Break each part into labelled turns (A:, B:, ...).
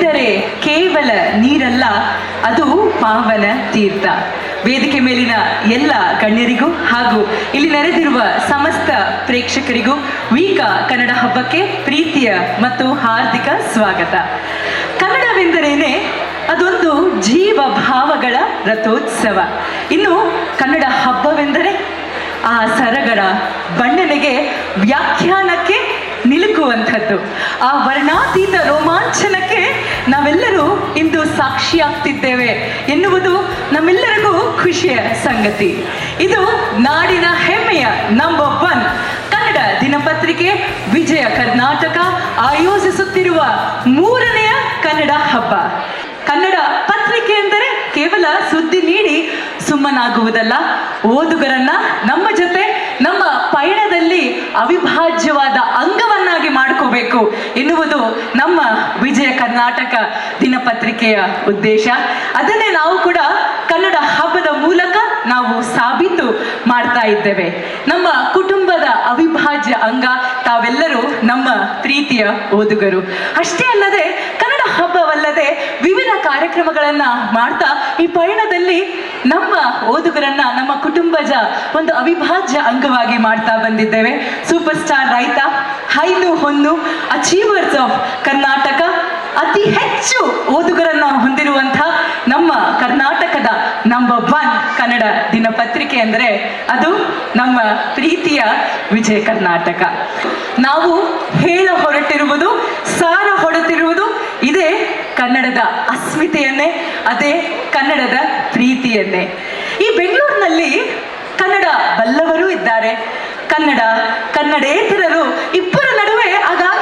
A: ಎಂದರೆ ಕೇವಲ ನೀರಲ್ಲ, ಅದು ಪಾವನ ತೀರ್ಥ. ವೇದಿಕೆ ಮೇಲಿನ ಎಲ್ಲ ಗಣ್ಯರಿಗೂ ಹಾಗೂ ಇಲ್ಲಿ ನೆರೆದಿರುವ ಸಮಸ್ತ ಪ್ರೇಕ್ಷಕರಿಗೂ ವೀಕ ಕನ್ನಡ ಹಬ್ಬಕ್ಕೆ ಪ್ರೀತಿಯ ಮತ್ತು ಹಾರ್ದಿಕ ಸ್ವಾಗತ. ಕನ್ನಡವೆಂದರೇನೆ ಅದೊಂದು ಜೀವ ಭಾವಗಳ ರಥೋತ್ಸವ. ಇನ್ನು ಕನ್ನಡ ಹಬ್ಬವೆಂದರೆ ಆ ಸರಗಳ ಬಣ್ಣನೆಗೆ ವ್ಯಾಖ್ಯಾನಕ್ಕೆ ನಿಲುಕುವಂಥದ್ದು. ಆ ವರ್ಣಾತೀತ ರೋಮಾಂಚನಕ್ಕೆ ನಾವೆಲ್ಲರೂ ಇಂದು ಸಾಕ್ಷಿಯಾಗ್ತಿದ್ದೇವೆ ಎನ್ನುವುದು ನಮ್ಮೆಲ್ಲರಿಗೂ ಖುಷಿಯ ಸಂಗತಿ. ಇದು ನಾಡಿನ ಹೆಮ್ಮೆಯ ನಂಬರ್ 1 ಕನ್ನಡ ದಿನಪತ್ರಿಕೆ ವಿಜಯ ಕರ್ನಾಟಕ ಆಯೋಜಿಸುತ್ತಿರುವ 3ನೇ ಕನ್ನಡ ಹಬ್ಬ. ಕನ್ನಡ ಪತ್ರಿಕೆ ಎಂದರೆ ಕೇವಲ ಸುದ್ದಿ ನೀಡಿ ಸುಮ್ಮನಾಗುವುದಲ್ಲ, ಓದುಗರನ್ನ ನಮ್ಮ ಜೊತೆ ನಮ್ಮ ಪಯಣದಲ್ಲಿ ಅವಿಭಾಜ್ಯವಾದ ಅಂಗವನ್ನಾಗಿ ಮಾಡ್ಕೋಬೇಕು ಎನ್ನುವುದು ನಮ್ಮ ವಿಜಯ ಕರ್ನಾಟಕ ದಿನಪತ್ರಿಕೆಯ ಉದ್ದೇಶ. ಅದನ್ನೇ ನಾವು ಕೂಡ ಕನ್ನಡ ಹಬ್ಬದ ಮೂಲಕ ನಾವು ಸಾಬೀತು ಮಾಡ್ತಾ ಇದ್ದೇವೆ. ನಮ್ಮ ಕುಟುಂಬದ ಅವಿಭಾಜ್ಯ ಅಂಗ ತಾವೆಲ್ಲರೂ ನಮ್ಮ ಪ್ರೀತಿಯ ಓದುಗರು. ಅಷ್ಟೇ ಅಲ್ಲದೆ ಕನ್ನಡ ಹಬ್ಬವಲ್ಲದೆ ವಿವಿಧ ಕಾರ್ಯಕ್ರಮಗಳನ್ನ ಮಾಡ್ತಾ ಈ ಪಯಣದಲ್ಲಿ ನಮ್ಮ ಓದುಗರನ್ನ ನಮ್ಮ ಕುಟುಂಬದ ಒಂದು ಅವಿಭಾಜ್ಯ ಅಂಗವಾಗಿ ಮಾಡ್ತಾ ಬಂದಿದ್ದೇವೆ. ಸೂಪರ್ ಸ್ಟಾರ್ ರೈತ, ಹೈನು ಹೊನ್ನು, ಅಚೀವರ್ಸ್ ಆಫ್ ಕರ್ನಾಟಕ, ಅತಿ ಹೆಚ್ಚು ಓದುಗರನ್ನ ಹೊಂದಿರುವಂತಹ ನಮ್ಮ ಕರ್ನಾಟಕದ ನಂಬರ್ 1 ಕನ್ನಡ ದಿನಪತ್ರಿಕೆ ಅಂದರೆ ಅದು ನಮ್ಮ ಪ್ರೀತಿಯ ವಿಜಯ ಕರ್ನಾಟಕ. ನಾವು ಹೇಳ ಹೊರಟಿರುವುದು, ಸಾರ ಹೊರಟಿರುವುದು ಇದೇ ಕನ್ನಡದ ಅಸ್ಮಿತೆಯನ್ನೇ, ಅದೇ ಕನ್ನಡದ ಪ್ರೀತಿಯನ್ನೇ. ಈ ಬೆಂಗಳೂರಿನಲ್ಲಿ ಕನ್ನಡ ಬಲ್ಲವರು ಇದ್ದಾರೆ, ಕನ್ನಡೇತರರು ಇಬ್ಬರ ನಡುವೆ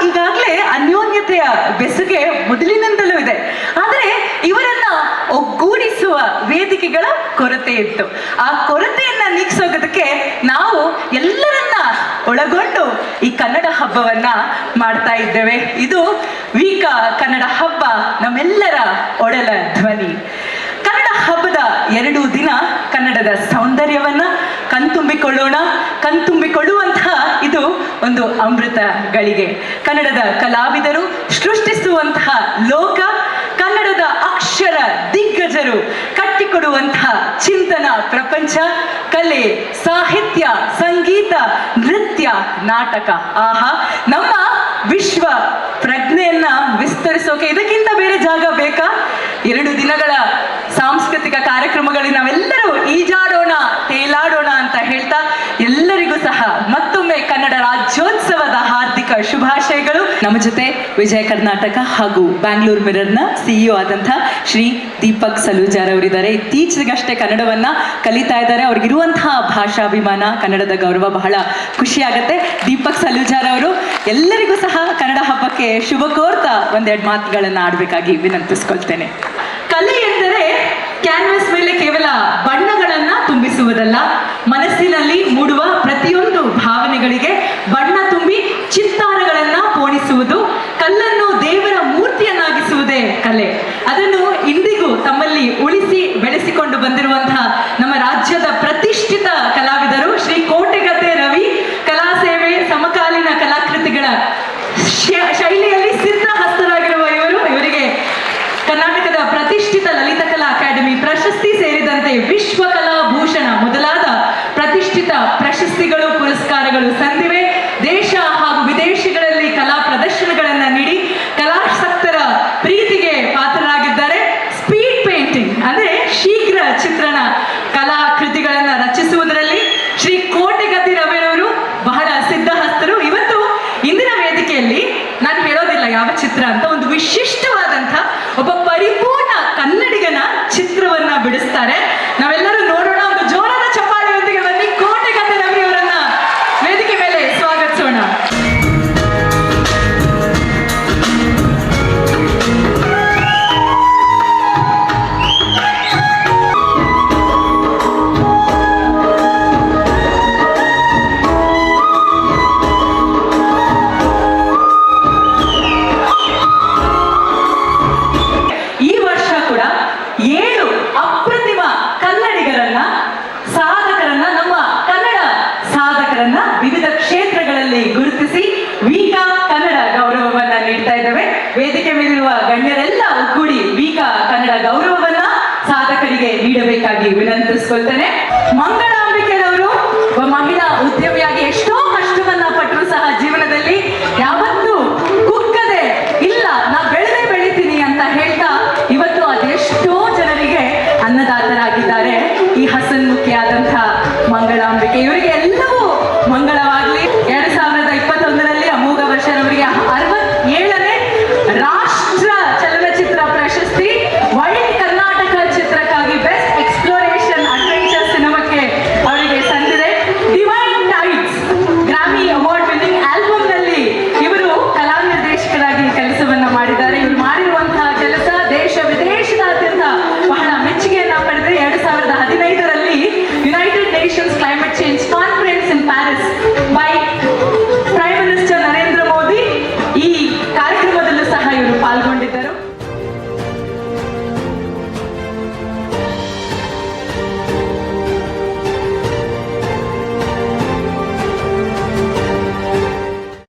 A: ಈಗಾಗಲೇ ಅನ್ಯೋನ್ಯತೆಯ ಬೆಸುಗೆ ಮೊದಲಿನಿಂದಲೂ ಇದೆ. ಆದರೆ ಇವರನ್ನ ಒಗ್ಗೂಡಿಸುವ ವೇದಿಕೆಗಳ ಕೊರತೆ ಇತ್ತು. ಆ ಕೊರತೆಯನ್ನ ನೀಗಿಸೋದಕ್ಕೆ ನಾವು ಎಲ್ಲರನ್ನ ಒಳಗೊಂಡು ಈ ಕನ್ನಡ ಹಬ್ಬವನ್ನ ಮಾಡ್ತಾ ಇದ್ದೇವೆ. ಇದು ವೀಕ ಕನ್ನಡ ಹಬ್ಬ, ನಮ್ಮೆಲ್ಲರ ಒಡಲ ಧ್ವನಿ. ಕನ್ನಡ ಹಬ್ಬದ 2 ದಿನ ಕನ್ನಡದ ಸೌಂದರ್ಯವನ್ನ ಕಣ್ತುಂಬಿಕೊಳ್ಳುವಂತಹ ಇದು ಒಂದು ಅಮೃತ ಗಳಿಗೆ. ಕನ್ನಡದ ಕಲಾವಿದರು ಸೃಷ್ಟಿಸುವಂತಹ ಲೋಕ, ಕನ್ನಡದ ಅಕ್ಷರ ದಿಗ್ಗಜರು ಕಟ್ಟಿಕೊಡುವಂತಹ ಚಿಂತನ ಪ್ರಪಂಚ, ಕಲೆ, ಸಾಹಿತ್ಯ, ಸಂಗೀತ, ನೃತ್ಯ, ನಾಟಕ. ಆಹಾ, ನಮ್ಮ ವಿಶ್ವ ಪ್ರಜ್ಞೆಯನ್ನ ವಿಸ್ತರಿಸೋಕೆ ಇದಕ್ಕಿಂತ ಬೇರೆ ಜಾಗ ಬೇಕಾ? 2 ದಿನಗಳ ಸಾಂಸ್ಕೃತಿಕ ಕಾರ್ಯಕ್ರಮಗಳಲ್ಲಿ ನಾವೆಲ್ಲರೂ ಈಜಾಡೋಣ, ತೇಲಾಡೋಣ ಅಂತ ಹೇಳ್ತಾ ಎಲ್ಲರಿಗೂ ಸಹ ಮತ್ತೊಮ್ಮೆ ಕನ್ನಡ ರಾಜ್ಯೋತ್ಸವದ ಹಾರ್ದಿಕ ಶುಭಾಶಯಗಳು. ನಮ್ಮ ಜೊತೆ ವಿಜಯ ಕರ್ನಾಟಕ ಹಾಗೂ ಬ್ಯಾಂಗ್ಳೂರ್ ಮಿರರ್ನ CEO ಆದಂತಹ ಶ್ರೀ ದೀಪಕ್ ಸಲೂಜಾರ್ ಅವರಿದ್ದಾರೆ. ಇತ್ತೀಚೆಗಷ್ಟೇ ಕನ್ನಡವನ್ನ ಕಲಿತಾ ಇದ್ದಾರೆ. ಅವ್ರಿಗಿರುವಂತಹ ಭಾಷಾಭಿಮಾನ, ಕನ್ನಡದ ಗೌರವ ಬಹಳ ಖುಷಿ ಆಗುತ್ತೆ. ದೀಪಕ್ ಸಲೂಜಾರ್ ಅವರು ಎಲ್ಲರಿಗೂ ಸಹ ಕನ್ನಡ ಹಬ್ಬಕ್ಕೆ ಶುಭ ಕೋರ್ತಾ 1-2 ಮಾತುಗಳನ್ನು ಆಡಬೇಕಾಗಿ ವಿನಂತಿಸ್ಕೊಳ್ತೇನೆ. ಕಲೆ ಎಂದರೆ ಕ್ಯಾನ್ವಸ್ ಮೇಲೆ ಕೇವಲ ಬಣ್ಣಗಳನ್ನ ತುಂಬಿಸುವುದಲ್ಲ, ಮನಸ್ಸಿನಲ್ಲಿ ಮೂಡುವ ಪ್ರತಿಯೊಂದು ಭಾವನೆಗಳಿಗೆ ಬಣ್ಣ ತುಂಬಿ ಚಿತ್ತಾರಗಳನ್ನ ಪೋಣಿಸುವುದು, ಕಲ್ಲನ್ನು ದೇವರ ಮೂರ್ತಿಯನ್ನಾಗಿಸುವುದೇ ಕಲೆ. ಅದನ್ನು ಇಂದಿಗೂ ತಮ್ಮಲ್ಲಿ ಉಳಿಸಿ ಬೆಳೆಸಿಕೊಂಡು ಬಂದಿರುವಂತಹ ನಮ್ಮ ರಾಜ್ಯದ ಪ್ರತಿಷ್ಠಿತ ಕಲಾವಿದರು ಶ್ರೀ ಕೋಟೆಗದ್ದೆ ರವಿ, ಕಲಾ ಸೇವೆ, ಸಮಕಾಲೀನ ಕಲಾಕೃತಿಗಳ ಶೈಲಿಯಲ್ಲಿ ಸಿದ್ಧಹಸ್ತರಾಗಿರುವ ಇವರಿಗೆ ಕರ್ನಾಟಕದ ಪ್ರತಿಷ್ಠಿತ ಲಲಿತಕಲಾ ಅಕಾಡೆಮಿ ಪ್ರಶಸ್ತಿ ಸೇರಿದಂತೆ ವಿಶ್ವಕಲಾ ಭೂಷಣ ಮೊದಲಾದ ಪ್ರತಿಷ್ಠಿತ ಪ್ರಶಸ್ತಿಗಳು, ಪುರಸ್ಕಾರಗಳು ಸಂದಿವೆ. ದೇಶ ಹಾಗೂ ವಿದೇಶಗಳಲ್ಲಿ ಕಲಾ ಪ್ರದರ್ಶನಗಳನ್ನು ನೀಡಿ ಕಲಾಸಕ್ತರ ಪ್ರೀತಿಗೆ ಪಾತ್ರರಾಗಿದ್ದಾರೆ. ಸ್ಪೀಡ್ ಪೇಂಟಿಂಗ್ ಅಂದ್ರೆ ಶೀಘ್ರ ಚಿತ್ರಣ ಕಲಾಕೃತಿಗಳನ್ನು ರಚಿಸುವುದರಲ್ಲಿ ಶ್ರೀ ಕೋಟೆಗದ್ದೆ ರವಿಯವರು ಬಹಳ ಸಿದ್ಧಹಸ್ತರು. ಇವತ್ತು ಇಂದಿನ ವೇದಿಕೆಯಲ್ಲಿ ನಾನು ಹೇಳೋದಿಲ್ಲ ಯಾವ ಚಿತ್ರ ಅಂತ, ಒಂದು ವಿಶಿಷ್ಟವಾದಂತಹ ಒಬ್ಬ ಪರಿಪೂರ್ಣ ಕನ್ನಡಿಗನ ಚಿತ್ರವನ್ನ ಬಿಡಿಸ್ತಾರೆ. ನಾವೆಲ್ಲರೂ ನೋಡೋಣ. ಒಂದು ಜೋರಾದ ಚಪ್ಪಾಳೆಯೊಂದಿಗೆ ಬನ್ನಿ, ಕೋಟೆಗದ್ದೆ ರವಿ ಅವರನ್ನ ವೇದಿಕೆ ಮೇಲೆ ಸ್ವಾಗತಿಸೋಣ. ಈ ವರ್ಷ ಕೂಡ 7 ಅಪ್ರತಿಮ ಕನ್ನಡಿಗರನ್ನ, ಸಾಧಕರನ್ನ, ನಮ್ಮ ಕನ್ನಡ ಸಾಧಕರನ್ನ ವಿವಿಧ ಕ್ಷೇತ್ರಗಳಲ್ಲಿ ಗುರುತಿಸಿ ವೀಕ ಕನ್ನಡ ಗೌರವವನ್ನ ನೀಡ್ತಾ ಇದ್ದೇವೆ. ವೇದಿಕೆ ಮೇಲಿರುವ ಗಣ್ಯರೆಲ್ಲ ಒಗ್ಗೂಡಿ ಬೀಕ ಕನ್ನಡ ಗೌರವವನ್ನ ಸಾಧಕರಿಗೆ ನೀಡಬೇಕಾಗಿ ವಿನಂತಿಸ್ಕೊಳ್ತೇನೆ. ಮಂಗಳಾಂಬಿಕೆಯವರು ಒಬ್ಬ ಮಹಿಳಾ ಉದ್ಯಮ